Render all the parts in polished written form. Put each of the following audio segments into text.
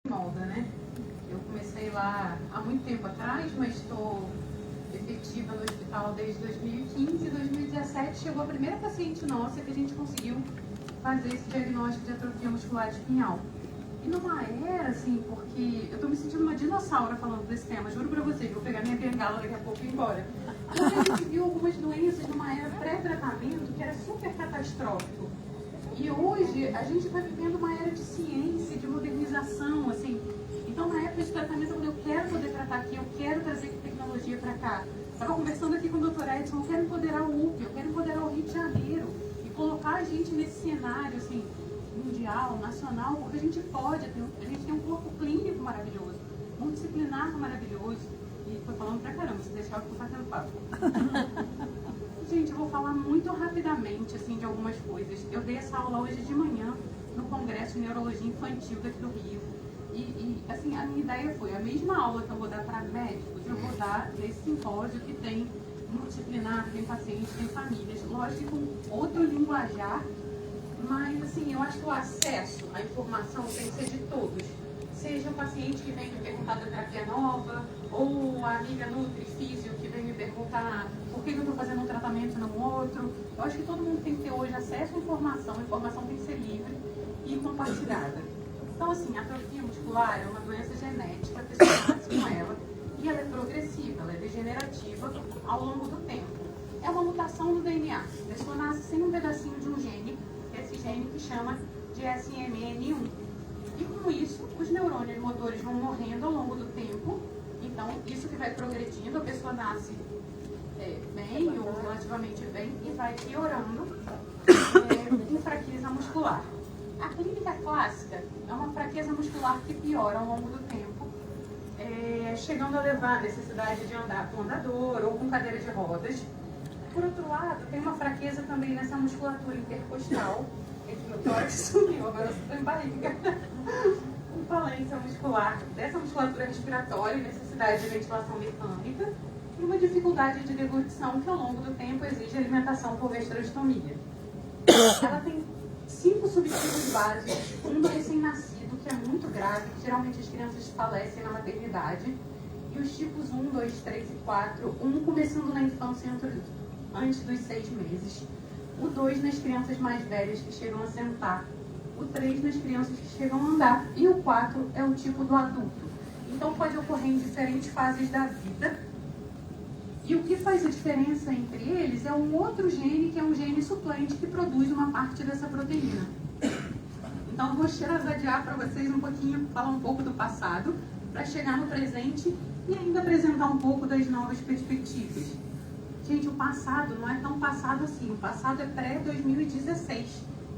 molda, né? Eu comecei lá há muito tempo atrás, mas estou efetiva no hospital desde 2015 e 2017 chegou a primeira paciente nossa que a gente conseguiu fazer esse diagnóstico de atrofia muscular espinhal. E numa era, assim, porque eu tô me sentindo uma dinossauro falando desse tema, juro pra vocês, vou pegar minha bengala daqui a pouco e ir embora. Porque a gente viu algumas doenças numa era pré-tratamento que era super catastrófico. E hoje a gente está vivendo uma era de ciência, de modernização, assim. Então, na época de tratamento, eu falei, eu quero poder tratar aqui, eu quero trazer tecnologia para cá. Estava conversando aqui com o Dr. Edson, eu quero empoderar o UP, eu quero empoderar o Rio de Janeiro e colocar a gente nesse cenário, assim, mundial, nacional, porque a gente pode, a gente tem um corpo clínico maravilhoso, multidisciplinar maravilhoso. E foi falando pra caramba, se deixar eu fico batendo papo. Gente, eu vou falar muito rapidamente, assim, de algumas coisas. Eu dei essa aula hoje de manhã no Congresso de Neurologia Infantil daqui do Rio. Assim, a minha ideia foi, a mesma aula que eu vou dar para médicos, eu vou dar nesse simpósio que tem multidisciplinar, tem pacientes, tem famílias. Lógico, com outro linguajar, mas, assim, eu acho que o acesso à informação tem que ser de todos. Seja o paciente que vem me perguntar da terapia nova, ou a amiga Nutri-Físio que vem me perguntar por que eu estou fazendo um tratamento e não outro. Eu acho que todo mundo tem que ter hoje acesso à informação, a informação tem que ser livre e compartilhada. Então, assim, a atrofia muscular é uma doença genética, a pessoa nasce com ela, e ela é progressiva, ela é degenerativa ao longo do tempo. É uma mutação do DNA. A pessoa nasce sem um pedacinho de um gene, esse gene que chama de SMN1. E com isso, os neurônios motores vão morrendo ao longo do tempo. Então, isso que vai progredindo, a pessoa nasce bem ou relativamente bem e vai piorando com fraqueza muscular. A clínica clássica é uma fraqueza muscular que piora ao longo do tempo, chegando a levar a necessidade de andar com andador ou com cadeira de rodas. Por outro lado, tem uma fraqueza também nessa musculatura intercostal. Meu tórax sumiu, agora eu estou em barriga. Com falência muscular dessa musculatura respiratória, necessidade de ventilação mecânica e uma dificuldade de deglutição que ao longo do tempo exige alimentação por gastrostomia. Ela tem 5 subtipos básicos, um do recém-nascido, que é muito grave, que geralmente as crianças falecem na maternidade, e os tipos 1, 2, 3 e 4, um começando na infância antes dos 6 meses, o 2 nas crianças mais velhas que chegam a sentar, o 3 nas crianças que chegam a andar, e o 4 é o tipo do adulto. Então pode ocorrer em diferentes fases da vida. E o que faz a diferença entre eles é um outro gene, que é um gene suplente, que produz uma parte dessa proteína. Então eu vou adiar para vocês um pouquinho, falar um pouco do passado, para chegar no presente e ainda apresentar um pouco das novas perspectivas. Gente, o passado não é tão passado assim, o passado é pré-2016.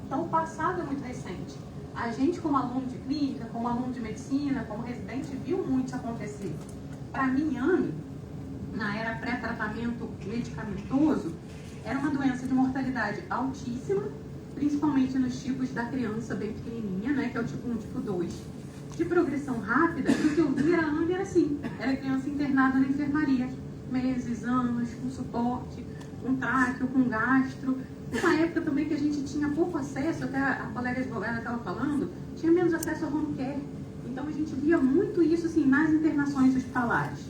Então o passado é muito recente. A gente, como aluno de clínica, como aluno de medicina, como residente, viu muito isso acontecer. Para mim, AME, na era pré-tratamento medicamentoso, era uma doença de mortalidade altíssima, principalmente nos tipos da criança bem pequenininha, né, que é o tipo 1, tipo 2. De progressão rápida, o que eu vi era AME era assim, era criança internada na enfermaria, meses, anos, com suporte, com tráqueo, com gastro. Uma época também que a gente tinha pouco acesso, até a colega advogada estava falando, tinha menos acesso ao home care. Então a gente via muito isso assim, nas internações hospitalares.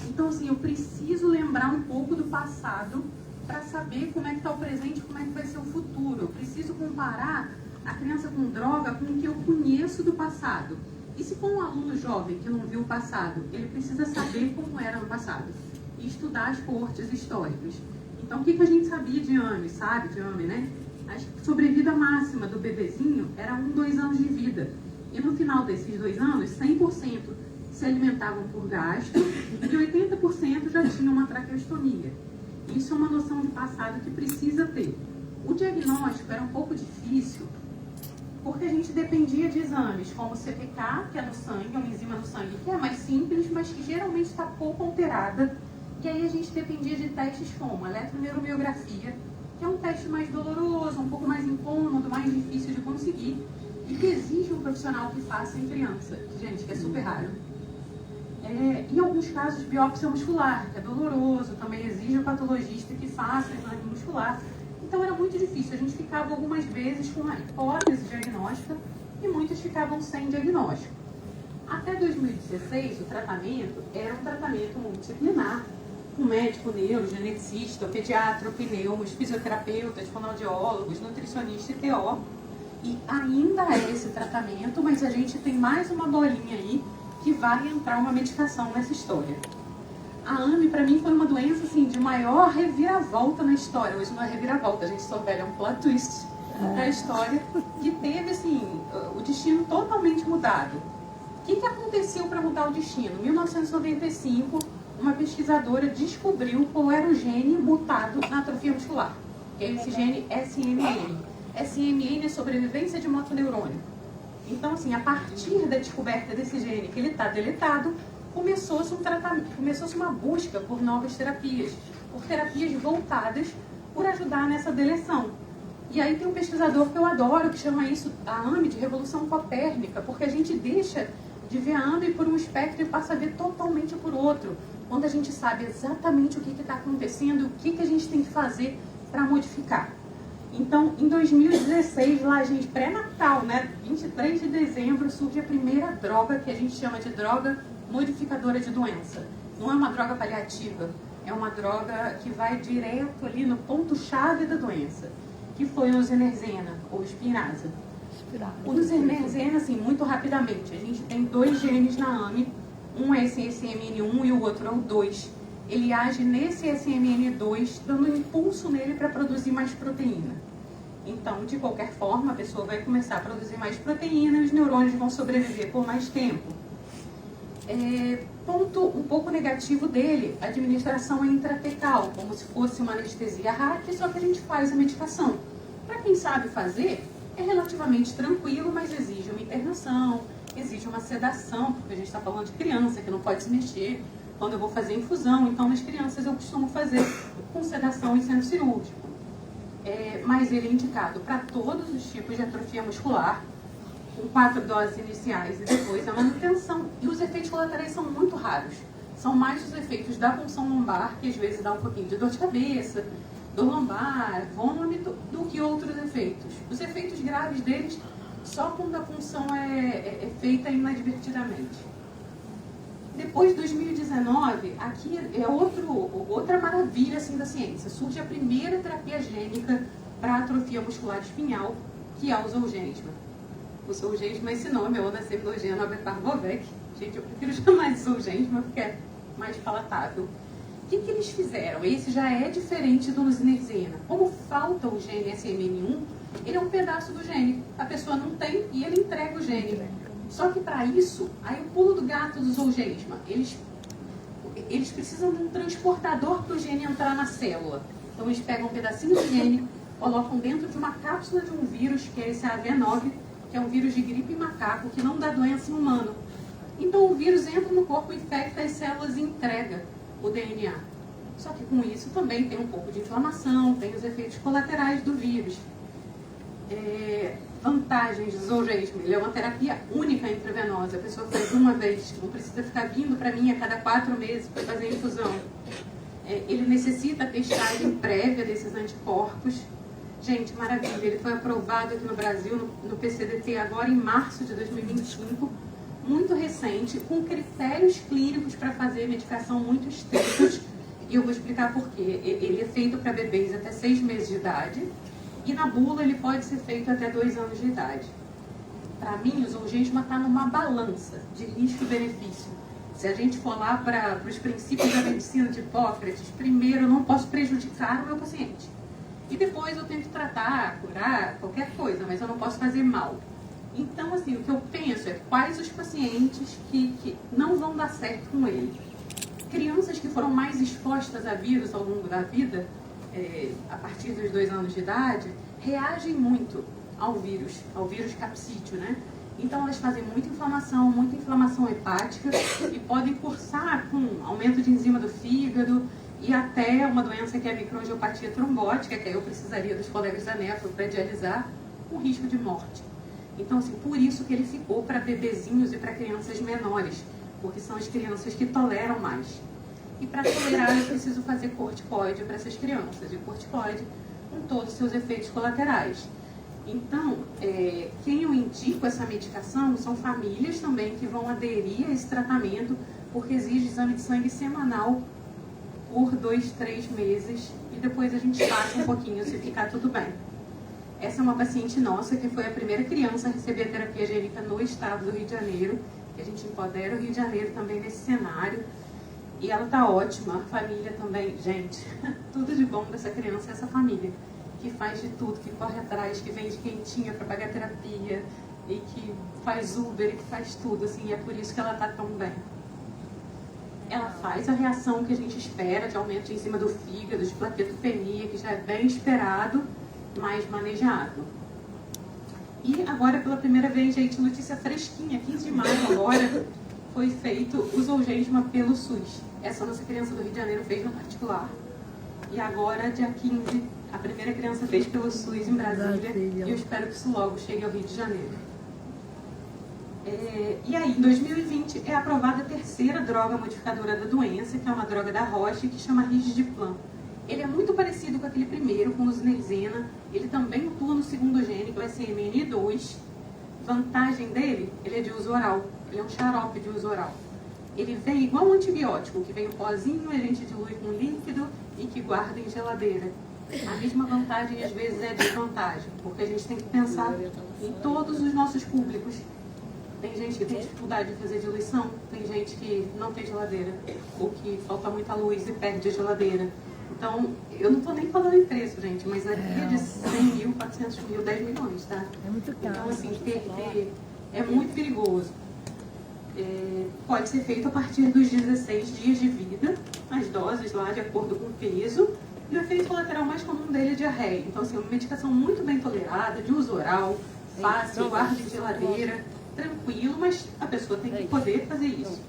Então, assim, eu preciso lembrar um pouco do passado para saber como é que está o presente e como é que vai ser o futuro. Eu preciso comparar a criança com droga com o que eu conheço do passado. E se for um aluno jovem que não viu o passado, ele precisa saber como era no passado e estudar as cortes históricas. Então, o que a gente sabia de AME, sabe? De AME, né? A sobrevida máxima do bebezinho era 1, 2 anos de vida. E no final desses 2 anos, 100% se alimentavam por gastro e 80% já tinham uma traqueostomia. Isso é uma noção de passado que precisa ter. O diagnóstico era um pouco difícil porque a gente dependia de exames como o CPK, que é no sangue, uma enzima no sangue que é mais simples, mas que geralmente está pouco alterada. E aí a gente dependia de testes como eletroneuromiografia, que é um teste mais doloroso, um pouco mais incômodo, mais difícil de conseguir e que exige um profissional que faça em criança, gente, que é super raro. Em alguns casos, biópsia muscular, que é doloroso, também exige o patologista que faça exame muscular. Então era muito difícil, a gente ficava algumas vezes com uma hipótese diagnóstica e muitos ficavam sem diagnóstico. Até 2016, o tratamento era um tratamento multidisciplinar, com médico, neurogeneticista, pediatra, pneumos, fisioterapeutas, fonoaudiólogos, nutricionista e TO. E ainda é esse tratamento, mas a gente tem mais uma bolinha aí que vai entrar uma medicação nessa história. A AME, para mim, foi uma doença assim, de maior reviravolta na história. Hoje não é reviravolta, a gente só velha, é um plot twist da história, que teve assim, o destino totalmente mudado. O que aconteceu para mudar o destino? Em 1995, uma pesquisadora descobriu qual era o gene mutado na atrofia muscular, que é esse gene SMN. SMN é sobrevivência de motoneurônio. Então, assim, a partir da descoberta desse gene, que ele está deletado, começou-se um tratamento, começou-se uma busca por novas terapias, por terapias voltadas por ajudar nessa deleção. E aí tem um pesquisador que eu adoro, que chama isso, a AME, de Revolução Copérnica, porque a gente deixa de ver a AME por um espectro e passa a ver totalmente por outro, quando a gente sabe exatamente o que está acontecendo e o que a gente tem que fazer para modificar. Então, em 2016, lá, gente, pré-natal, né, 23 de dezembro, surge a primeira droga que a gente chama de droga modificadora de doença. Não é uma droga paliativa, é uma droga que vai direto ali no ponto-chave da doença, que foi o Zenerzena, ou Spinraza. O Zenerzena, assim, muito rapidamente, a gente tem 2 genes na AME, um é esse SMN1 e o outro é o 2. Ele age nesse SMN2, dando um impulso nele para produzir mais proteína. Então, de qualquer forma, a pessoa vai começar a produzir mais proteína e os neurônios vão sobreviver por mais tempo. Ponto um pouco negativo dele, a administração é intratecal, como se fosse uma anestesia hack, só que a gente faz a medicação. Para quem sabe fazer, é relativamente tranquilo, mas exige uma internação, exige uma sedação, porque a gente está falando de criança que não pode se mexer quando eu vou fazer infusão. Então, nas crianças eu costumo fazer com sedação e centro cirúrgico. Mas ele é indicado para todos os tipos de atrofia muscular, com 4 doses iniciais e depois a manutenção. E os efeitos colaterais são muito raros. São mais os efeitos da punção lombar, que às vezes dá um pouquinho de dor de cabeça, dor lombar, vômito, do que outros efeitos. Os efeitos graves deles, só quando a punção é feita inadvertidamente. Depois de 2019, aqui é outra maravilha assim, da ciência. Surge a primeira terapia gênica para atrofia muscular espinhal, que é o Zolgensma. O Zolgensma, esse nome é o da Sevlogena Betarvovec. Gente, eu prefiro chamar de Zolgensma porque é mais palatável. O que eles fizeram? Esse já é diferente do Zenerzena. Como falta o gene SMN1, ele é um pedaço do gene. A pessoa não tem e ele entrega o gene. Só que para isso, aí o pulo do gato do Zolgensma, eles precisam de um transportador para o gene entrar na célula. Então eles pegam um pedacinho do gene, colocam dentro de uma cápsula de um vírus, que é esse AV9, que é um vírus de gripe em macaco, que não dá doença em humano. Então o vírus entra no corpo, infecta as células e entrega o DNA. Só que com isso também tem um pouco de inflamação, tem os efeitos colaterais do vírus. Vantagens do Zolgensma, ele é uma terapia única intravenosa. A pessoa faz uma vez, não precisa ficar vindo para mim a cada 4 meses para fazer a infusão. Ele necessita testar em prévia desses anticorpos. Gente, maravilha, ele foi aprovado aqui no Brasil, no PCDT, agora em março de 2025, muito recente, com critérios clínicos para fazer medicação muito estritos, e eu vou explicar por quê. Ele é feito para bebês até 6 meses de idade, e na bula ele pode ser feito até 2 anos de idade. Para mim, o Zolgensma está numa balança de risco-benefício. Se a gente for lá para os princípios da medicina de Hipócrates, primeiro eu não posso prejudicar o meu paciente. E depois eu tento tratar, curar, qualquer coisa, mas eu não posso fazer mal. Então, assim, o que eu penso é quais os pacientes que não vão dar certo com ele. Crianças que foram mais expostas a vírus ao longo da vida, a partir dos 2 anos de idade, reagem muito ao vírus capsídeo, né? Então, elas fazem muita inflamação hepática e podem cursar com aumento de enzima do fígado e até uma doença que é a microangiopatia trombótica, que aí eu precisaria dos colegas da nefro para dialisar, com risco de morte. Então, assim, por isso que ele ficou para bebezinhos e para crianças menores, porque são as crianças que toleram mais. E para tolerar, eu preciso fazer corticoide para essas crianças, e corticoide com todos os seus efeitos colaterais. Então, quem eu indico essa medicação são famílias também que vão aderir a esse tratamento, porque exige exame de sangue semanal por 2, 3 meses e depois a gente passa um pouquinho se ficar tudo bem. Essa é uma paciente nossa que foi a primeira criança a receber a terapia gênica no estado do Rio de Janeiro, que a gente empodera o Rio de Janeiro também nesse cenário. E ela tá ótima, a família também. Gente, tudo de bom dessa criança é essa família, que faz de tudo, que corre atrás, que vende quentinha para pagar terapia, e que faz Uber, e que faz tudo, assim, e é por isso que ela tá tão bem. Ela faz a reação que a gente espera, de aumento de enzima do fígado, de plaquetopenia, que já é bem esperado, mais manejado. E agora, pela primeira vez, gente, notícia fresquinha, 15 de maio agora, foi feito o Zolgensma pelo SUS. Essa nossa criança do Rio de Janeiro fez no particular. E agora, dia 15, a primeira criança fez pelo SUS em Brasília. E eu espero que isso logo chegue ao Rio de Janeiro. E aí, em 2020, é aprovada a terceira droga modificadora da doença, que é uma droga da Roche, que chama Risdiplam. Ele é muito parecido com aquele primeiro, com o Uznexena. Ele também atua no segundo gene, que é o SMN2. Vantagem dele, ele é de uso oral. Ele é um xarope de uso oral. Ele vem igual um antibiótico, que vem um pozinho, a gente dilui com líquido e que guarda em geladeira. A mesma vantagem, às vezes, é desvantagem, porque a gente tem que pensar em todos os nossos públicos. Tem gente que tem dificuldade de fazer diluição, tem gente que não tem geladeira, ou que falta muita luz e perde a geladeira. Então, eu não estou nem falando em preço, gente, mas aqui é de 100 mil, 400 mil, 10 milhões, tá? É muito caro. Então, assim, é muito perigoso. Pode ser feito a partir dos 16 dias de vida, as doses lá de acordo com o peso, e o efeito colateral mais comum dele é diarreia. Então, assim, é uma medicação muito bem tolerada, de uso oral, fácil, guarda em geladeira, tranquilo, mas a pessoa tem que poder fazer isso.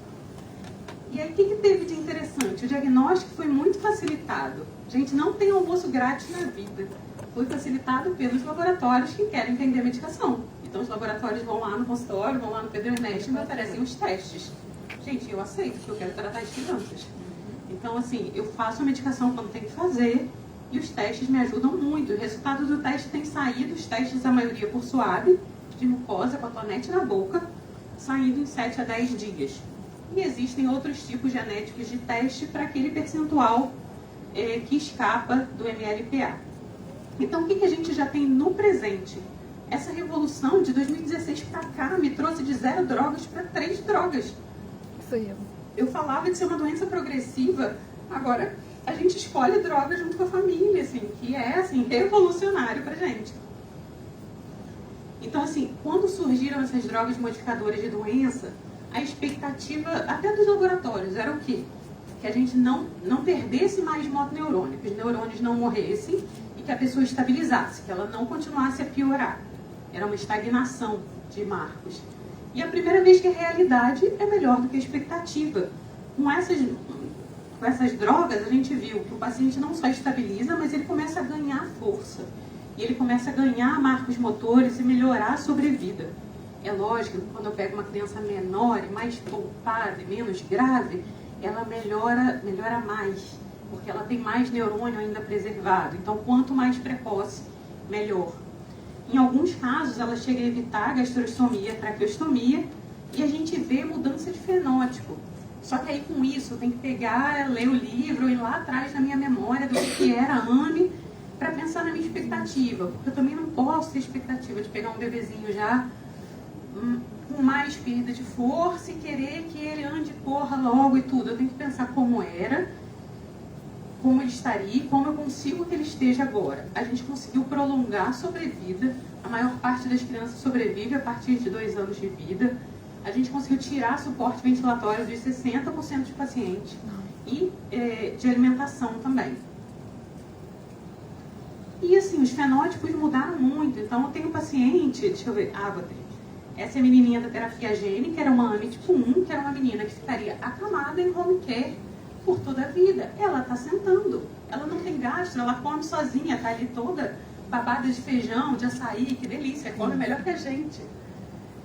E aí, o que teve de interessante? O diagnóstico foi muito facilitado. Gente, não tem almoço grátis na vida. Foi facilitado pelos laboratórios que querem vender a medicação. Então, os laboratórios vão lá no consultório, vão lá no Pedro Ernesto e me oferecem os testes. Gente, eu aceito, porque eu quero tratar as crianças. Então, assim, eu faço a medicação quando tem que fazer e os testes me ajudam muito. O resultado do teste tem saído, os testes, a maioria por suave, de mucosa, com a cotonete na boca, saindo em 7 a 10 dias. E existem outros tipos genéticos de teste para aquele percentual que escapa do MLPA. Então, o que a gente já tem no presente? Essa revolução de 2016 para cá me trouxe de 0 drogas para 3 drogas. Eu falava de ser uma doença progressiva, agora a gente escolhe droga junto com a família, assim, que é assim, revolucionário pra gente. Então, assim, quando surgiram essas drogas modificadoras de doença, a expectativa até dos laboratórios era o quê? Que a gente não perdesse mais motoneurônio, que os neurônios não morressem e que a pessoa estabilizasse, que ela não continuasse a piorar. Era uma estagnação de marcos. E a primeira vez que a realidade é melhor do que a expectativa. Com essas drogas, a gente viu que o paciente não só estabiliza, mas ele começa a ganhar força. E ele começa a ganhar marcos motores e melhorar a sobrevida. É lógico que quando eu pego uma criança menor e mais poupada e menos grave, ela melhora mais, porque ela tem mais neurônio ainda preservado. Então, quanto mais precoce, melhor. Em alguns casos, ela chega a evitar a gastrostomia, traqueostomia, e a gente vê mudança de fenótipo. Só que aí, com isso, eu tenho que pegar, ler o livro, ir lá atrás na minha memória do que era a AME, para pensar na minha expectativa. Porque eu também não posso ter expectativa de pegar um bebezinho já com mais perda de força e querer que ele ande e corra logo e tudo. Eu tenho que pensar como era, como ele estaria, como eu consigo que ele esteja agora. A gente conseguiu prolongar a sobrevida. A maior parte das crianças sobrevive a partir de 2 anos de vida. A gente conseguiu tirar suporte ventilatório de 60% de pacientes. E de alimentação também. E assim, os fenótipos mudaram muito. Então, eu tenho um paciente, deixa eu ver, essa é a menininha da terapia gênica, era uma AME tipo 1, que era uma menina que ficaria acamada em home care por toda a vida. Ela está sentando, ela não tem gastro, ela come sozinha, está ali toda babada de feijão, de açaí, que delícia, come melhor que a gente.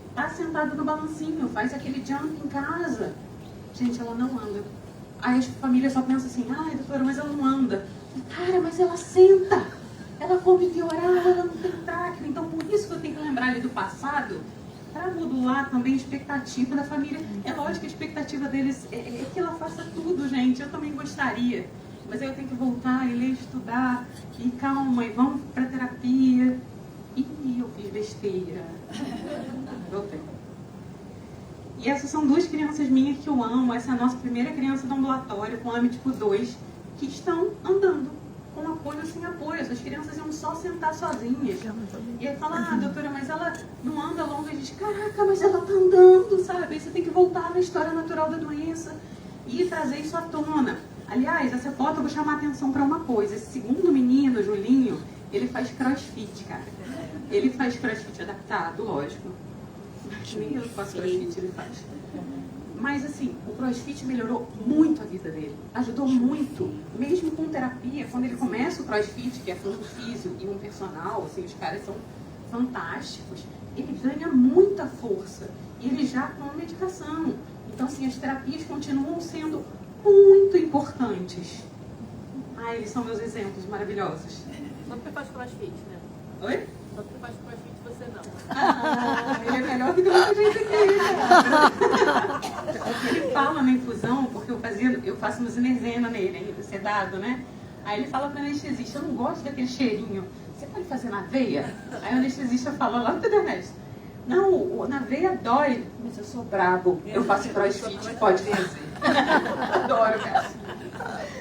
Está sentada no balancinho, faz aquele jump em casa. Gente, ela não anda. Aí a família só pensa assim, ai doutora, mas ela não anda. Cara, mas ela senta ela come bioral, ela não tem tráqueo. Então, por isso que eu tenho que lembrar ali do passado, para modular também a expectativa da família. É lógico que a expectativa deles é que ela faça tudo, gente. Eu também gostaria. Mas aí eu tenho que voltar e ler, estudar, e calma, e vamos para terapia. E eu fiz besteira. Voltei. E essas são duas crianças minhas que eu amo. Essa é a nossa primeira criança do ambulatório, com AME tipo 2, que estão andando, com apoio ou sem apoio. Essas crianças iam só sentar sozinhas. E aí fala, doutora, mas ela não anda longe. A gente, caraca, mas ela tá andando, sabe? Aí você tem que voltar na história natural da doença e trazer isso à tona. Aliás, essa foto eu vou chamar a atenção para uma coisa. Esse segundo menino, Julinho, ele faz crossfit, cara. Ele faz crossfit adaptado, lógico. Nem eu faço crossfit, ele faz. Mas assim, o crossfit melhorou muito a vida dele. Ajudou muito. Mesmo com terapia, quando ele começa o crossfit, que é fundo físico e um personal, assim, os caras são fantásticos, ele ganha muita força. E ele já com medicação. Então, assim, as terapias continuam sendo muito importantes. Ah, eles são meus exemplos maravilhosos. Só porque faz crossfit, né? Oi? Só porque faz crossfit você não. Ah, ele é melhor que muita gente aqui. Ele fala na infusão, porque eu faço uma zinerzena nele ainda, sedado, né? Aí ele fala para o anestesista, eu não gosto daquele cheirinho. Você pode fazer na veia? Aí o anestesista fala lá no internet. Não, na veia dói, mas eu sou brabo. Eu faço crossfit, pode fazer. Adoro, cara.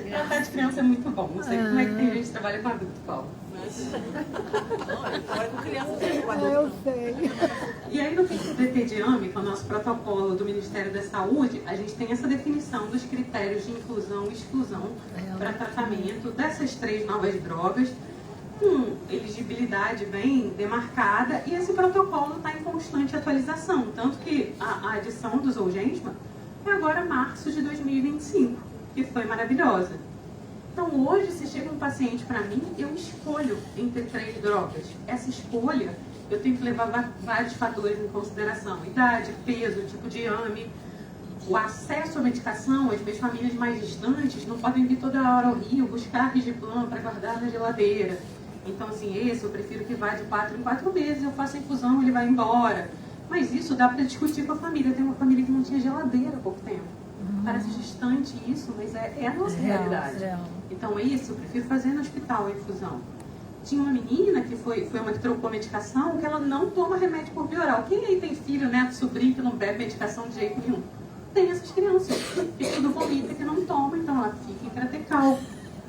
Tratar de criança é muito bom. Não sei como é que tem gente que trabalha com adulto, Paulo. Não, é com criança mesmo. Eu sei. E aí no DT de AME, que é o nosso protocolo do Ministério da Saúde, a gente tem essa definição dos critérios de inclusão e exclusão para tratamento dessas 3 novas drogas, com elegibilidade bem demarcada, e esse protocolo está em constante atualização, tanto que a adição do Zolgensma é agora março de 2025, que foi maravilhosa. Então hoje, se chega um paciente para mim, eu escolho entre 3 drogas. Essa escolha, eu tenho que levar vários fatores em consideração: idade, peso, tipo de AME, o acesso à medicação. As minhas famílias mais distantes não podem vir toda hora ao Rio buscar Rigiplam para guardar na geladeira. Então, assim, esse eu prefiro que vá de 4 em 4 meses, eu faço a infusão, ele vai embora. Mas isso dá para discutir com a família. Tem uma família que não tinha geladeira há pouco tempo. Parece distante isso, mas é a nossa realidade. Então, isso eu prefiro fazer no hospital, a infusão. Tinha uma menina que foi uma que trocou medicação, que ela não toma remédio por via oral. Quem aí tem filho, neto, sobrinho que não bebe medicação de jeito nenhum? Tem essas crianças que tudo vomita, que não toma, então ela fica intratecal.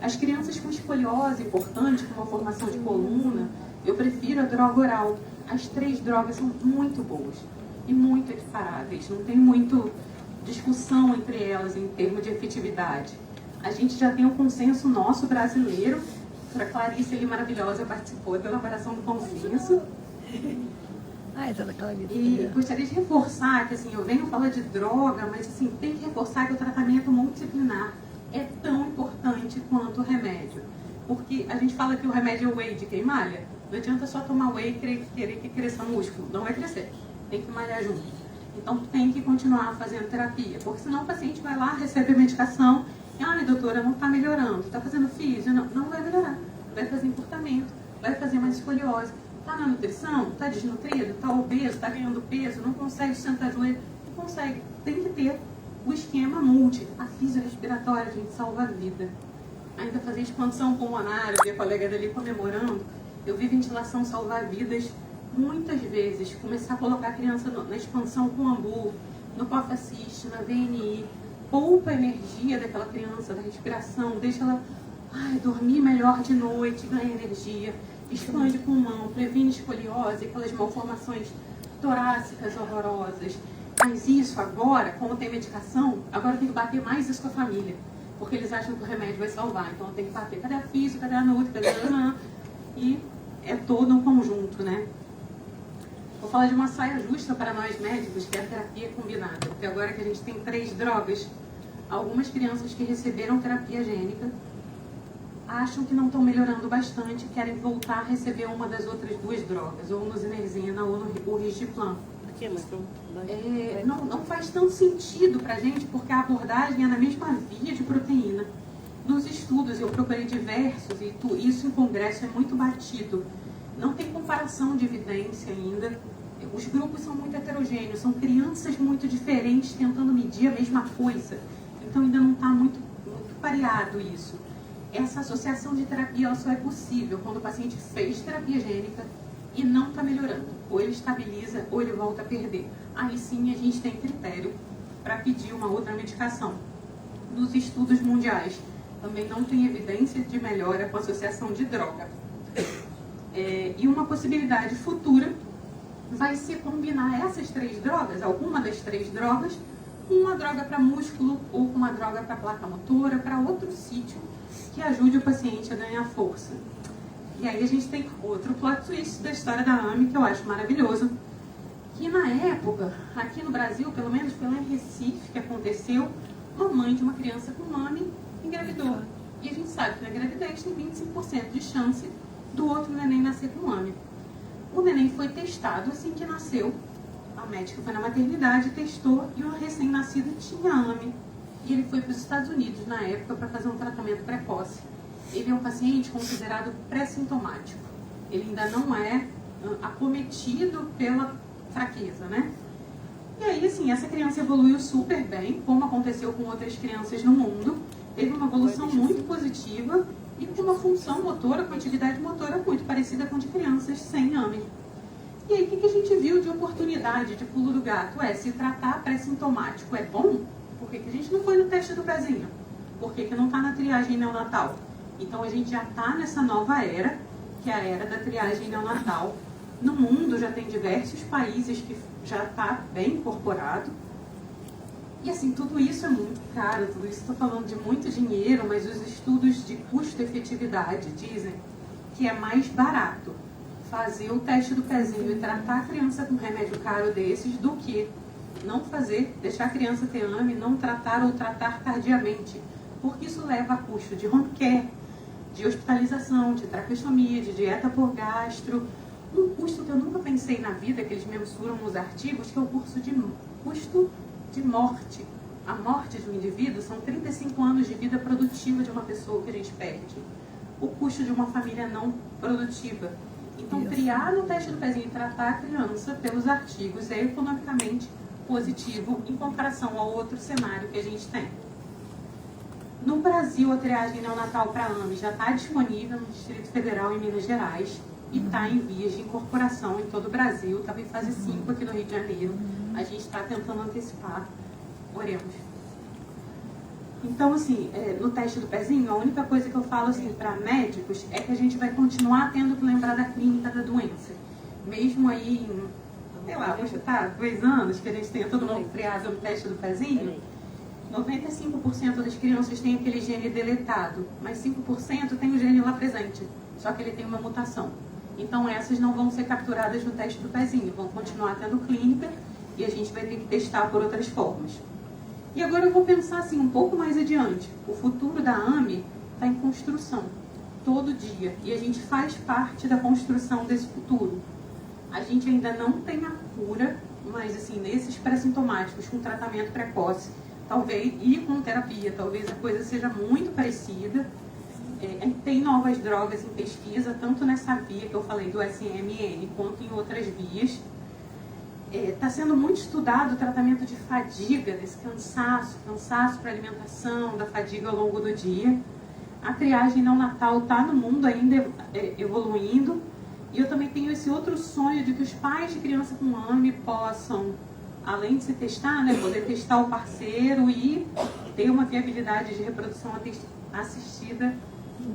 As crianças com escoliose importante, com uma formação de coluna, eu prefiro a droga oral. As 3 drogas são muito boas e muito equiparáveis. Não tem muito discussão entre elas em termos de efetividade. A gente já tem um consenso nosso brasileiro. A Clarice ali, maravilhosa, participou da elaboração do consenso. E gostaria de reforçar que, assim, eu venho falar de droga, mas assim, tem que reforçar que o tratamento multidisciplinar é tão importante quanto o remédio. Porque a gente fala que o remédio é whey de quem malha. Não adianta só tomar whey e querer que cresça músculo. Não vai crescer. Tem que malhar junto. Então tem que continuar fazendo terapia. Porque senão o paciente vai lá, recebe a medicação e, ai, doutora, não está melhorando. Está fazendo físio? Não vai melhorar. Vai fazer encurtamento, vai fazer mais escoliose. Está na nutrição? Está desnutrido? Está obeso? Está ganhando peso? Não consegue sustentar joelho? Não consegue. Tem que ter o esquema multi. A fisiorrespiratória, gente, salva a vida. Ainda fazer expansão pulmonar, eu vi a colega dali comemorando. Eu vi ventilação salvar vidas muitas vezes. Começar a colocar a criança na expansão com ambu, no cough assist, na VNI. Poupa a energia daquela criança, da respiração, deixa ela dormir melhor de noite, ganha energia, expande pulmão, previne escoliose, aquelas malformações torácicas horrorosas. Mas isso agora, como tem medicação, agora tem que bater mais isso com a família. Porque eles acham que o remédio vai salvar. Então tem que bater, cadê a física, cadê a nutri, cadê a... E é todo um conjunto, né? Vou falar de uma saia justa para nós médicos, que é a terapia combinada. Porque agora que a gente tem 3 drogas, algumas crianças que receberam terapia gênica acham que não estão melhorando bastante, querem voltar a receber uma das outras 2 drogas, ou no zinerzina ou no Rigiplam. Não faz tanto sentido pra gente, porque a abordagem é na mesma via de proteína. Nos estudos, eu procurei diversos, e isso em congresso é muito batido. Não tem comparação de evidência ainda. Os grupos são muito heterogêneos, são crianças muito diferentes tentando medir a mesma coisa. Então ainda não está muito pareado isso. Essa associação de terapia ela só é possível quando o paciente fez terapia gênica e não está melhorando. Ou ele estabiliza ou ele volta a perder. Aí sim a gente tem critério para pedir uma outra medicação. Nos estudos mundiais também não tem evidência de melhora com associação de droga. E uma possibilidade futura vai ser combinar essas 3 drogas, alguma das 3 drogas, com uma droga para músculo ou com uma droga para placa motora, para outro sítio que ajude o paciente a ganhar força. E aí a gente tem outro plot twist da história da AME que eu acho maravilhoso, que na época, aqui no Brasil, pelo menos foi lá em Recife que aconteceu, uma mãe de uma criança com AME engravidou. E a gente sabe que na gravidez tem 25% de chance do outro neném nascer com AME. O neném foi testado assim que nasceu. A médica foi na maternidade, testou e o recém-nascido tinha AME. E ele foi para os Estados Unidos na época para fazer um tratamento precoce. Ele é um paciente considerado pré-sintomático. Ele ainda não é acometido pela fraqueza, né? E aí, assim, essa criança evoluiu super bem, como aconteceu com outras crianças no mundo. Teve uma evolução muito positiva e com uma função motora, com atividade motora muito parecida com a de crianças sem AME. E aí, o que a gente viu de oportunidade, de pulo do gato? Se tratar pré-sintomático é bom, por que a gente não foi no teste do pezinho? Por que não está na triagem neonatal? Então, a gente já está nessa nova era, que é a era da triagem neonatal. No mundo, já tem diversos países que já está bem incorporado. E assim, tudo isso é muito caro, tudo isso estou falando de muito dinheiro, mas os estudos de custo-efetividade dizem que é mais barato fazer o teste do pezinho e tratar a criança com remédio caro desses do que não fazer, deixar a criança ter AME, não tratar ou tratar tardiamente, porque isso leva a custo de home care, de hospitalização, de traqueostomia, de dieta por gastro, um custo que eu nunca pensei na vida, que eles mensuram nos artigos, que é o custo de morte. A morte de um indivíduo são 35 anos de vida produtiva de uma pessoa que a gente perde. O custo de uma família não produtiva. Então, triar no teste do pezinho e tratar a criança, pelos artigos, é economicamente positivo em comparação ao outro cenário que a gente tem. No Brasil, a triagem neonatal para AME já está disponível no Distrito Federal em Minas Gerais e está em vias de incorporação em todo o Brasil. Estava em fase 5 aqui no Rio de Janeiro. A gente está tentando antecipar. Oremos. Então, assim, no teste do pezinho, a única coisa que eu falo assim, para médicos é que a gente vai continuar tendo que lembrar da clínica da doença. Mesmo aí em, sei lá, vou chutar, 2 anos que a gente tenha todo mundo triado no teste do pezinho, 95% das crianças têm aquele gene deletado, mas 5% tem o gene lá presente, só que ele tem uma mutação. Então essas não vão ser capturadas no teste do pezinho, vão continuar tendo clínica e a gente vai ter que testar por outras formas. E agora eu vou pensar assim um pouco mais adiante. O futuro da AME está em construção, todo dia, e a gente faz parte da construção desse futuro. A gente ainda não tem a cura, mas assim, nesses pré-sintomáticos com tratamento precoce, talvez, e com terapia, talvez a coisa seja muito parecida. Tem novas drogas em pesquisa, tanto nessa via que eu falei do SMN, quanto em outras vias. Está sendo muito estudado o tratamento de fadiga, desse cansaço para alimentação, da fadiga ao longo do dia. A triagem neonatal está no mundo ainda evoluindo. E eu também tenho esse outro sonho de que os pais de criança com AME possam, além de se testar, né, poder testar o parceiro e ter uma viabilidade de reprodução assistida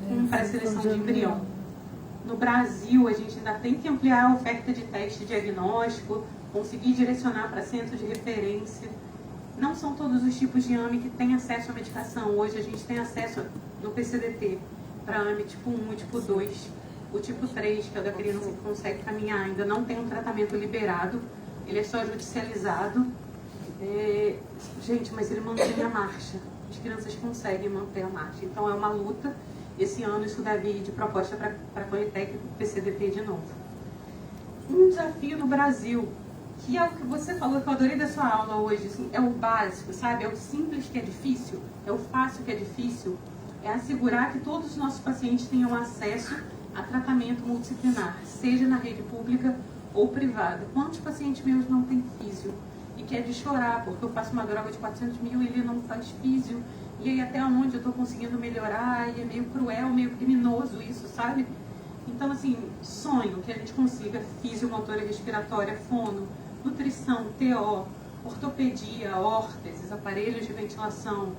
com pré-seleção de embrião. No Brasil, a gente ainda tem que ampliar a oferta de teste diagnóstico, conseguir direcionar para centro de referência. Não são todos os tipos de AME que têm acesso à medicação. Hoje a gente tem acesso no PCDT para AME tipo 1 e tipo 2. O tipo 3, que é o da criança que consegue caminhar, ainda não tem um tratamento liberado. Ele é só judicializado. Gente, mas ele mantém a marcha. As crianças conseguem manter a marcha. Então é uma luta. Esse ano isso deve ir de proposta para a Conitec e PCDT de novo. Um desafio no Brasil, que é o que você falou, que eu adorei da sua aula hoje, assim, é o básico, sabe? É o simples que é difícil, é o fácil que é difícil. é assegurar que todos os nossos pacientes tenham acesso a tratamento multidisciplinar, seja na rede pública ou privada. Quantos pacientes meus não têm físio? E que é de chorar, porque eu faço uma droga de 400 mil e ele não faz físio. E aí até onde eu estou conseguindo melhorar, e é meio cruel, meio criminoso isso, sabe? Então, assim, sonho que a gente consiga fisiomotora respiratória, fono, nutrição, TO, ortopedia, órteses, aparelhos de ventilação,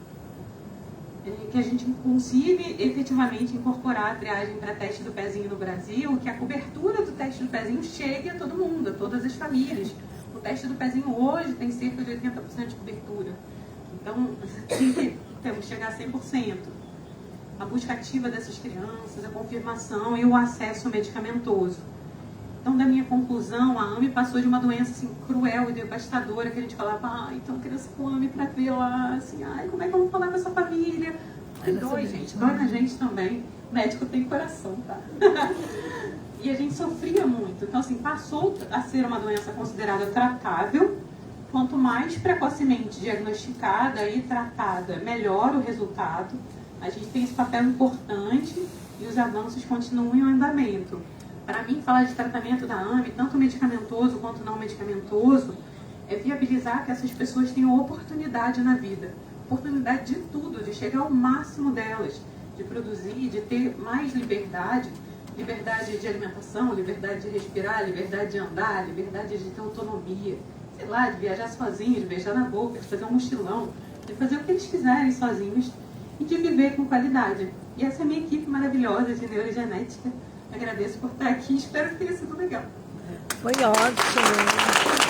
que a gente consiga efetivamente incorporar a triagem para teste do pezinho no Brasil, que a cobertura do teste do pezinho chegue a todo mundo, a todas as famílias. O teste do pezinho hoje tem cerca de 80% de cobertura. Então, temos que chegar a 100%. A busca ativa dessas crianças, a confirmação e o acesso medicamentoso. Então, da minha conclusão, a AME passou de uma doença assim, cruel e devastadora, que a gente falava, então criança com AME para ver lá, assim, como é que eu vou falar com essa família? Dói, gente, dói na gente também. O médico tem coração, tá? E a gente sofria muito. Então, assim, passou a ser uma doença considerada tratável. Quanto mais precocemente diagnosticada e tratada, melhor o resultado. A gente tem esse papel importante e os avanços continuam em andamento. Para mim, falar de tratamento da AME, tanto medicamentoso quanto não medicamentoso, é viabilizar que essas pessoas tenham oportunidade na vida. Oportunidade de tudo, de chegar ao máximo delas, de produzir, de ter mais liberdade. Liberdade de alimentação, liberdade de respirar, liberdade de andar, liberdade de ter autonomia. Sei lá, de viajar sozinhos, de beijar na boca, de fazer um mochilão, de fazer o que eles quiserem sozinhos e de viver com qualidade. E essa é a minha equipe maravilhosa de neurogenética. Agradeço por estar aqui, espero que tenha sido legal. Foi ótimo.